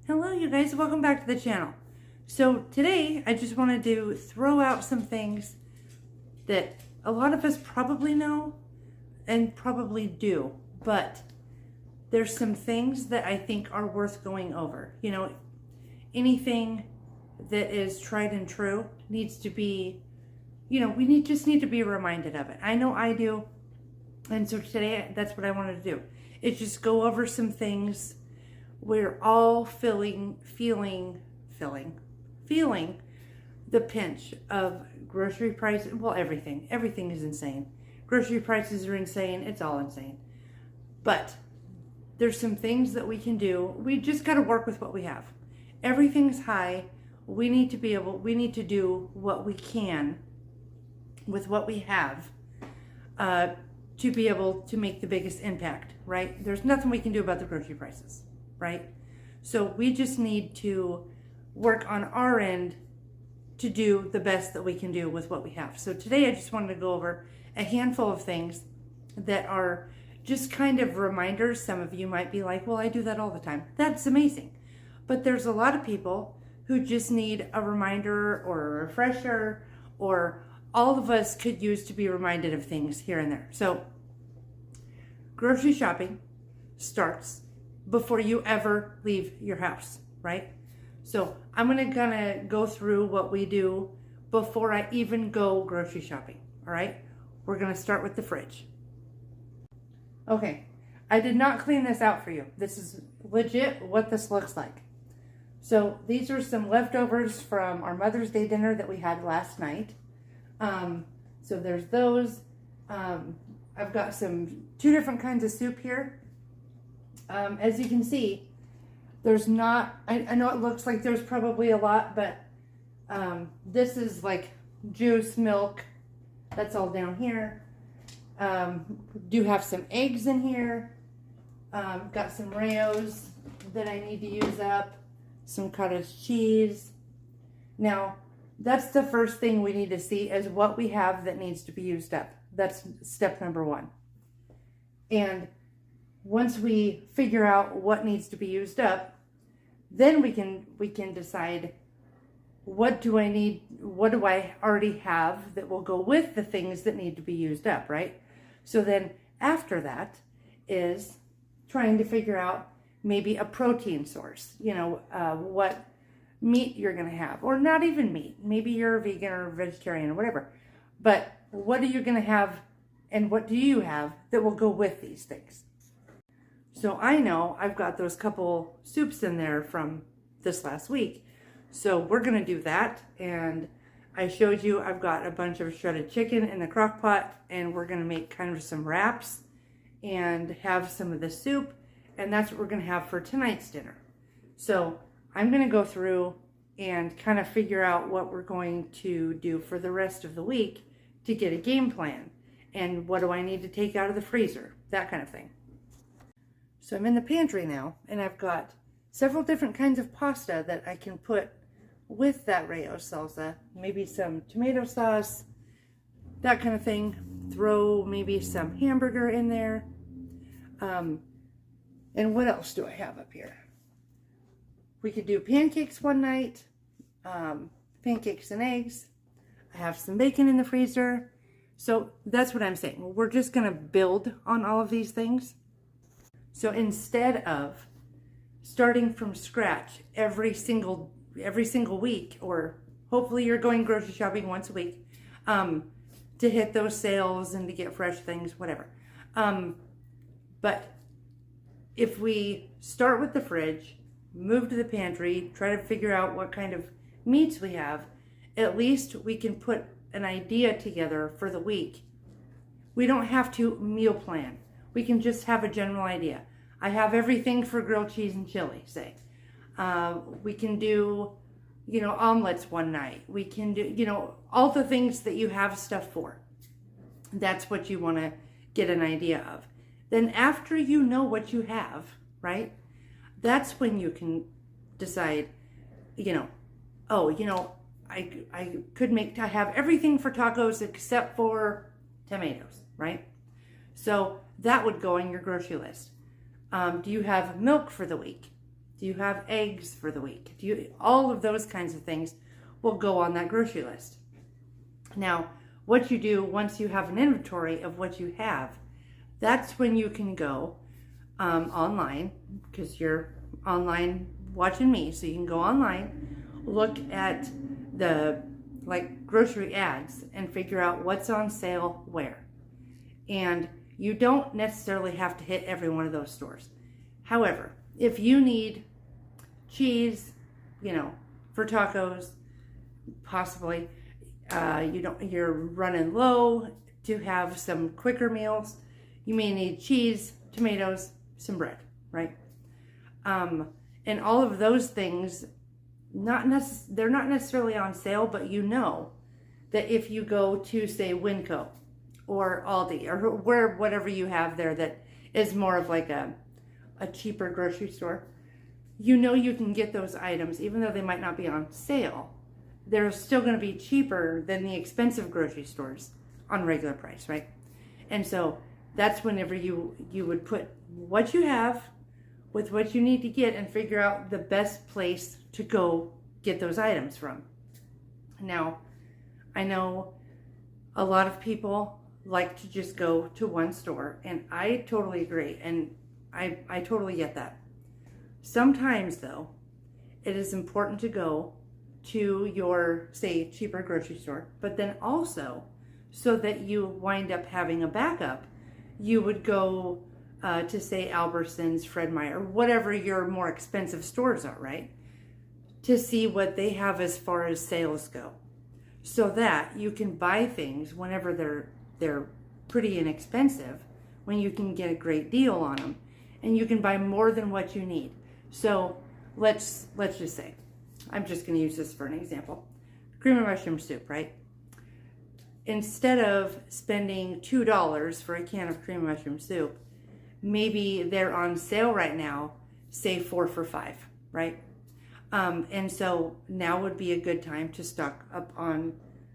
Hello you guys, welcome back to the channel. So today I just wanted to throw out some things that a lot of us probably know and probably do, but there's some things that I think are worth going over. You know, anything that is tried and true needs to be, just need to be reminded of it. I know I do, and so today that's what I wanted to do. Is just go over some things we're all feeling the pinch of grocery prices. Well, everything is insane. Grocery prices are insane. It's all insane. But there's some things that we can do. We just got to work with what we have. Everything's high. We need to do what we can with what we have to be able to make the biggest impact, right? There's nothing we can do about the grocery prices, right? So we just need to work on our end to do the best that we can do with what we have. So today I just wanted to go over a handful of things that are just kind of reminders. Some of you might be like, well, I do that all the time. That's amazing. But there's a lot of people who just need a reminder or a refresher, or all of us could use to be reminded of things here and there. So grocery shopping starts before you ever leave your house, right? So I'm gonna go through what we do before I even go grocery shopping, all right? We're gonna start with the fridge. Okay, I did not clean this out for you. This is legit what this looks like. So these are some leftovers from our Mother's Day dinner that we had last night. So there's those. I've got two different kinds of soup here. As you can see, there's not, I know it looks like there's probably a lot, but this is like juice, milk, that's all down here. Do have some eggs in here. Got some Raos that I need to use up, some cottage cheese. Now, that's the first thing we need to see is what we have that needs to be used up. That's step number one. And once we figure out what needs to be used up, then we can decide what do I already have that will go with the things that need to be used up, right? So then after that is trying to figure out maybe a protein source, what meat you're going to have, or not even meat. Maybe you're a vegan or vegetarian or whatever. But what are you going to have and what do you have that will go with these things? So I know I've got those couple soups in there from this last week. So we're going to do that. And I showed you I've got a bunch of shredded chicken in the crock pot, and we're going to make kind of some wraps and have some of the soup. And that's what we're going to have for tonight's dinner. So I'm going to go through and kind of figure out what we're going to do for the rest of the week to get a game plan. And what do I need to take out of the freezer? That kind of thing. So I'm in the pantry now, and I've got several different kinds of pasta that I can put with that Raos salsa. Maybe some tomato sauce, that kind of thing. Throw maybe some hamburger in there. And what else do I have up here? We could do pancakes one night, pancakes and eggs. I have some bacon in the freezer. So that's what I'm saying. We're just going to build on all of these things. So instead of starting from scratch every single week, or hopefully you're going grocery shopping once a week to hit those sales and to get fresh things, whatever. But if we start with the fridge, move to the pantry, try to figure out what kind of meats we have, at least we can put an idea together for the week. We don't have to meal plan. We can just have a general idea. I have everything for grilled cheese and chili, say. We can do, omelets one night. We can do, all the things that you have stuff for. That's what you want to get an idea of. Then after you know what you have, right? That's when you can decide, I have everything for tacos except for tomatoes, right? So that would go on your grocery list. Do you have milk for the week? Do you have eggs for the week? All of those kinds of things will go on that grocery list. Now, what you do once you have an inventory of what you have, that's when you can go online, because you're online watching me, so you can go online, look at the grocery ads and figure out what's on sale where. And you don't necessarily have to hit every one of those stores. However, if you need cheese, for tacos, possibly, you're running low to have some quicker meals, you may need cheese, tomatoes, some bread, right? And all of those things, they're not necessarily on sale, but that if you go to, say, Winco or Aldi or whatever you have there that is more of like a cheaper grocery store, you can get those items, even though they might not be on sale. They're still going to be cheaper than the expensive grocery stores on regular price, right? And so that's whenever you would put what you have with what you need to get and figure out the best place to go get those items from. Now, I know a lot of people like to just go to one store, and I totally agree, and I totally get that. Sometimes, though, it is important to go to your, say, cheaper grocery store, but then also, so that you wind up having a backup, you would go to, say, Albertsons, Fred Meyer, whatever your more expensive stores are, right? To see what they have as far as sales go, so that you can buy things whenever they're pretty inexpensive, when you can get a great deal on them, and you can buy more than what you need. So let's just say, I'm just going to use this for an example. Cream of mushroom soup, right? Instead of spending $2 for a can of cream of mushroom soup, maybe they're on sale right now, say 4 for $5, right? And so now would be a good time to stock up on,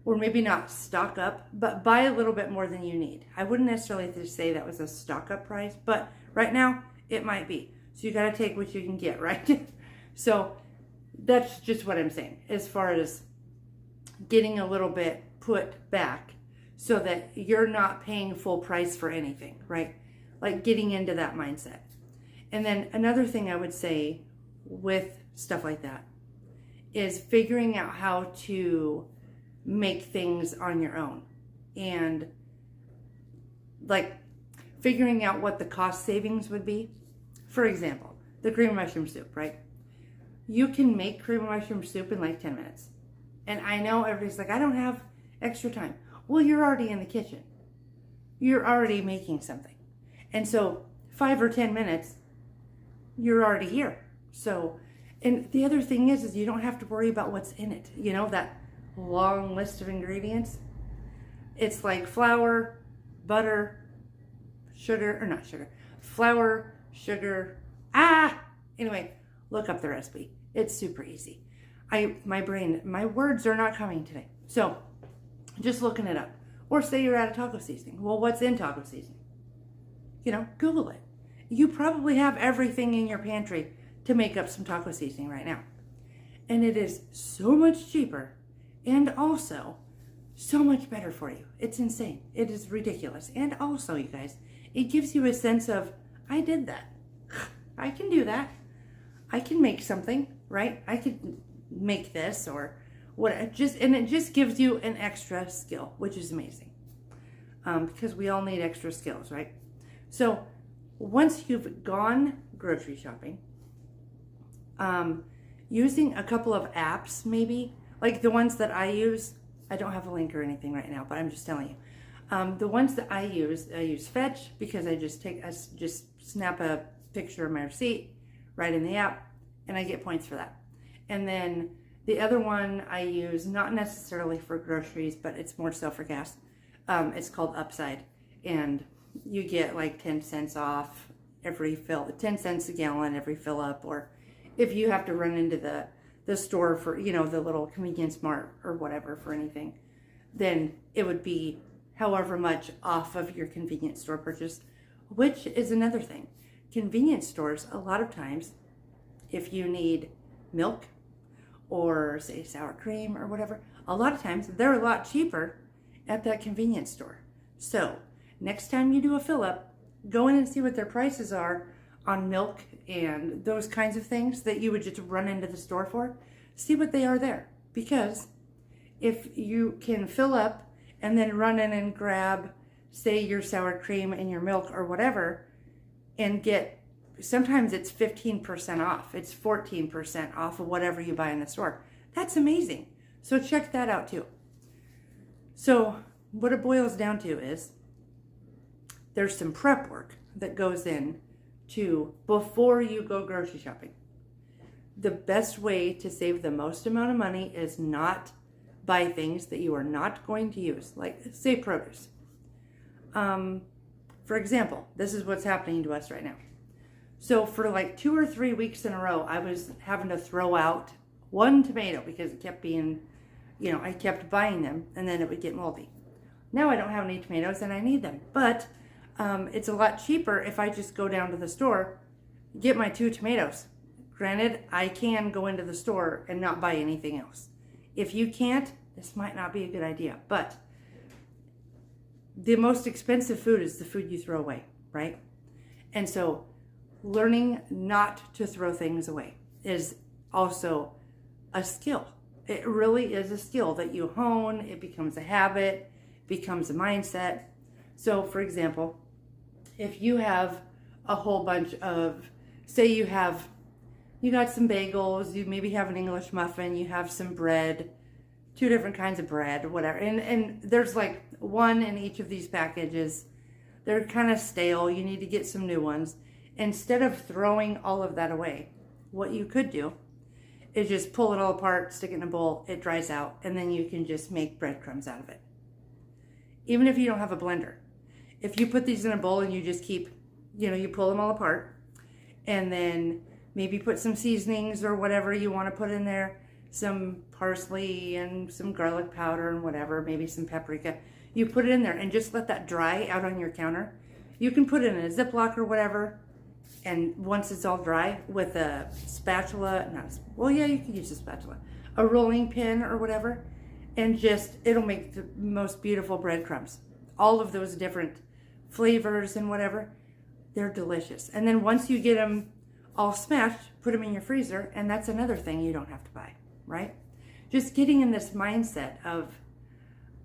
or maybe not stock up, but buy a little bit more than you need. I wouldn't necessarily say that was a stock up price, but right now it might be. So you got to take what you can get, right? So that's just what I'm saying, as far as getting a little bit put back so that you're not paying full price for anything, right? Like getting into that mindset. And then another thing I would say with stuff like that is figuring out how to make things on your own, and like figuring out what the cost savings would be. For example, the cream of mushroom soup, right? You can make cream of mushroom soup in like 10 minutes. And I know everybody's like, I don't have extra time. Well, you're already in the kitchen. You're already making something. And so 5 or 10 minutes, you're already here. So, and the other thing is you don't have to worry about what's in it. That long list of ingredients. It's like flour, butter, flour, sugar. Anyway, look up the recipe. It's super easy. My words are not coming today. So just looking it up. Or say you're out of taco seasoning. Well, what's in taco seasoning? Google it. You probably have everything in your pantry to make up some taco seasoning right now. And it is so much cheaper and also so much better for you. It's insane. It is ridiculous. And also, you guys, it gives you a sense of, I did that. I can do that. I can make something, right? I could make this or what, and it just gives you an extra skill, which is amazing. Because we all need extra skills, right? So once you've gone grocery shopping, using a couple of apps, maybe like the ones that I use, I don't have a link or anything right now, but I'm just telling you. The ones that I use Fetch, because I just snap a picture of my receipt right in the app, and I get points for that. And then the other one I use, not necessarily for groceries, but it's more so for gas. It's called Upside, and you get like 10 cents off every 10 cents a gallon every fill up, or if you have to run into the store for, the little convenience mart or whatever for anything, then it would be however much off of your convenience store purchase, which is another thing. Convenience stores, a lot of times, if you need milk or say sour cream or whatever, a lot of times they're a lot cheaper at that convenience store. So next time you do a fill up, go in and see what their prices are on milk and those kinds of things that you would just run into the store for. See what they are there. Because if you can fill up and then run in and grab, say, your sour cream and your milk or whatever, and get, sometimes it's 15% off. It's 14% off of whatever you buy in the store. That's amazing. So check that out too. So what it boils down to is there's some prep work that goes in to before you go grocery shopping. The best way to save the most amount of money is not buy things that you are not going to use, like say produce. For example, this is what's happening to us right now. So for like 2 or 3 weeks in a row, I was having to throw out one tomato because it kept being, I kept buying them and then it would get moldy. Now I don't have any tomatoes and I need them, but it's a lot cheaper if I just go down to the store, get my 2 tomatoes. Granted, I can go into the store and not buy anything else. If you can't, this might not be a good idea, but the most expensive food is the food you throw away, right? And so learning not to throw things away is also a skill. It really is a skill that you hone. It becomes a habit, becomes a mindset. So for example, if you have a whole bunch of, say you got some bagels, you maybe have an English muffin, you have some bread, 2 different kinds of bread, whatever. And there's like one in each of these packages. They're kind of stale. You need to get some new ones. Instead of throwing all of that away, what you could do is just pull it all apart, stick it in a bowl, it dries out, and then you can just make breadcrumbs out of it. Even if you don't have a blender. If you put these in a bowl and you just keep, you pull them all apart, and then maybe put some seasonings or whatever you want to put in there, some parsley and some garlic powder and whatever, maybe some paprika. You put it in there and just let that dry out on your counter. You can put it in a Ziploc or whatever, and once it's all dry with a spatula, you can use a spatula, a rolling pin or whatever, and it'll make the most beautiful breadcrumbs. All of those different flavors and whatever, they're delicious. And then once you get them all smashed, put them in your freezer, and that's another thing you don't have to buy, right? Just getting in this mindset of,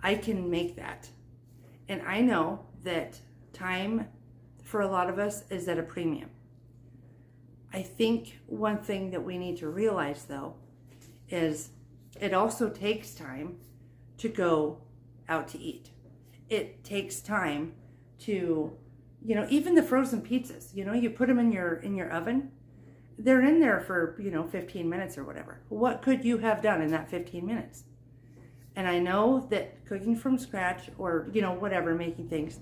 I can make that. And I know that time for a lot of us is at a premium. I think one thing that we need to realize though is it also takes time to go out to eat. It takes time to, even the frozen pizzas, you put them in your oven, they're in there for, 15 minutes or whatever. What could you have done in that 15 minutes? And I know that cooking from scratch or, whatever, making things,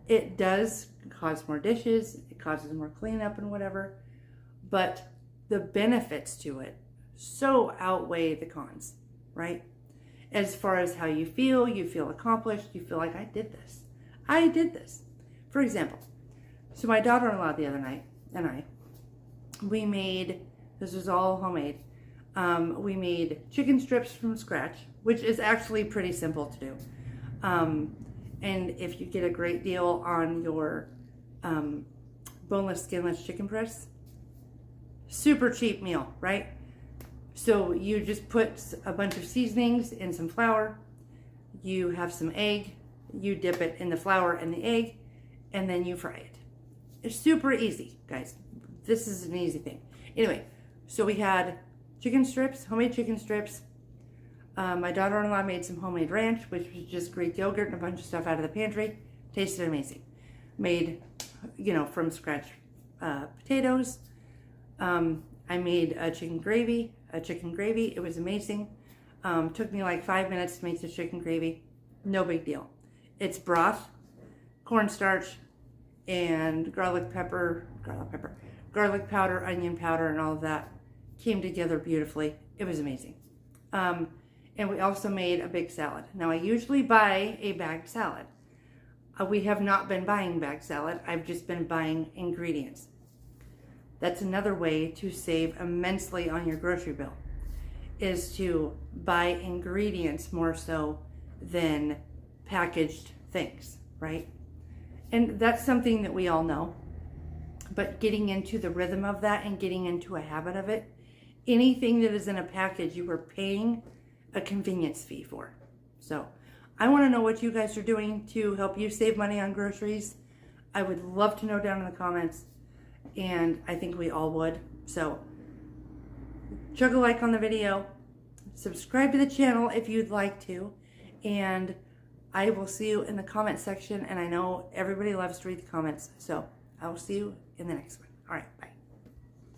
it does cause more dishes, it causes more cleanup and whatever, but the benefits to it so outweigh the cons, right? As far as how you feel accomplished, you feel like I did this. For example, so my daughter-in-law the other night and we made, this was all homemade, we made chicken strips from scratch, which is actually pretty simple to do. And if you get a great deal on your boneless, skinless chicken breasts, super cheap meal, right? So you just put a bunch of seasonings in some flour, you have some egg, you dip it in the flour and the egg, and then you fry it. It's super easy, guys. This is an easy thing. Anyway, so we had chicken strips, homemade chicken strips. My daughter-in-law made some homemade ranch, which was just Greek yogurt and a bunch of stuff out of the pantry. Tasted amazing. Made, from scratch potatoes. I made a chicken gravy. It was amazing. Took me like 5 minutes to make the chicken gravy. No big deal. It's broth, cornstarch, and garlic powder, onion powder, and all of that came together beautifully. It was amazing. And we also made a big salad. Now I usually buy a bagged salad. We have not been buying bagged salad. I've just been buying ingredients. That's another way to save immensely on your grocery bill, is to buy ingredients more so than packaged things, right? And that's something that we all know. But getting into the rhythm of that and getting into a habit of it, anything that is in a package, you are paying a convenience fee for. So I want to know what you guys are doing to help you save money on groceries. I would love to know down in the comments, and I think we all would. So chug a like on the video, subscribe to the channel if you'd like to, and I will see you in the comment section. And I know everybody loves to read the comments, so I will see you in the next one. All right, bye.